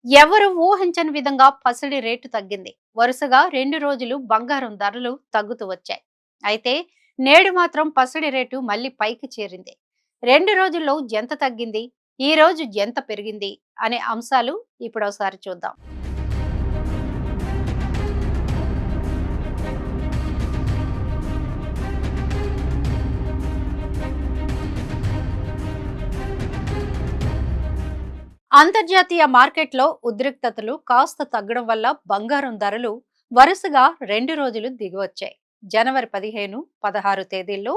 ఎవరు ఊహించని విధంగా పసిడి రేటు తగ్గింది. వరుసగా 2 రోజులు బంగారం ధరలు తగ్గుతూ వచ్చాయి. అయితే నేడు మాత్రం పసిడి రేటు మళ్ళీ పైకి చేరింది. 2 రోజుల్లో ఎంత తగ్గింది? ఈ రోజు ఎంత పెరిగింది? అనే అంశాలు ఇప్పుడు ఒకసారి చూద్దాం. అంతర్జాతీయ మార్కెట్లో ఉద్రిక్తతలు కాస్త తగ్గడం వల్ల బంగారం ధరలు వరుసగా 2 రోజులు దిగివచ్చాయి. జనవరి 15, 16 తేదీల్లో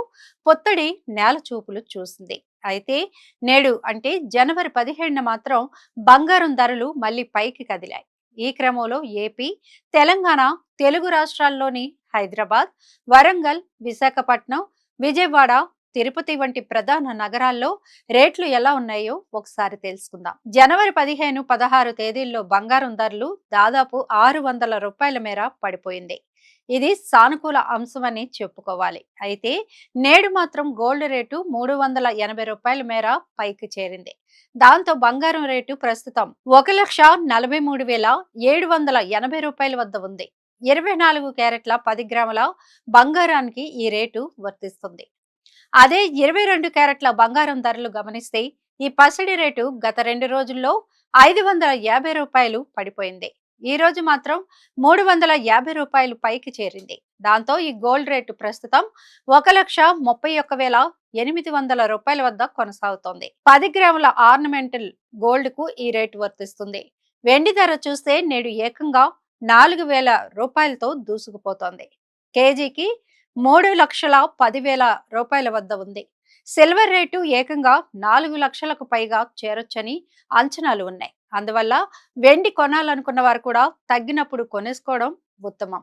పొత్తడి నేల చూపులు చూసింది. అయితే నేడు అంటే జనవరి 17న మాత్రం బంగారం ధరలు మళ్ళీ పైకి కదిలాయి. ఈ క్రమంలో ఏపీ, తెలంగాణ, తెలుగు రాష్ట్రాల్లోని హైదరాబాద్, వరంగల్, విశాఖపట్నం, విజయవాడ, తిరుపతి వంటి ప్రధాన నగరాల్లో రేట్లు ఎలా ఉన్నాయో ఒకసారి తెలుసుకుందాం. జనవరి 15, 16 తేదీల్లో బంగారం ధరలు దాదాపు రూ. 600 మేర పడిపోయింది. ఇది సానుకూల అంశమని చెప్పుకోవాలి. అయితే నేడు మాత్రం గోల్డ్ రేటు రూ. 380 మేర పైకి చేరింది. దాంతో బంగారం రేటు ప్రస్తుతం రూ. 1,43,780 వద్ద ఉంది. 24 క్యారెట్ల 10 గ్రాముల బంగారానికి ఈ రేటు వర్తిస్తుంది. అదే 22 క్యారెట్ల బంగారం ధరలు గమనిస్తే ఈ పసిడి రేటు గత 2 రోజుల్లో రూ. 550 పడిపోయింది. ఈ రోజు మాత్రం రూ. 350 పైకి చేరింది. దాంతో ఈ గోల్డ్ రేటు ప్రస్తుతం రూ. 1,31,800 వద్ద కొనసాగుతోంది. 10 గ్రాముల ఆర్నమెంటల్ గోల్డ్ కు ఈ రేటు వర్తిస్తుంది. వెండి ధర చూస్తే నేడు ఏకంగా రూ. 4,000తో దూసుకుపోతోంది. కేజీకి రూ. 3,10,000 వద్ద ఉంది. సిల్వర్ రేటు ఏకంగా 4 లక్షలకు పైగా చేరొచ్చని అంచనాలు ఉన్నాయి. అందువల్ల వెండి కొనాలనుకున్న వారు కూడా తగ్గినప్పుడు కొనేసుకోవడం ఉత్తమం.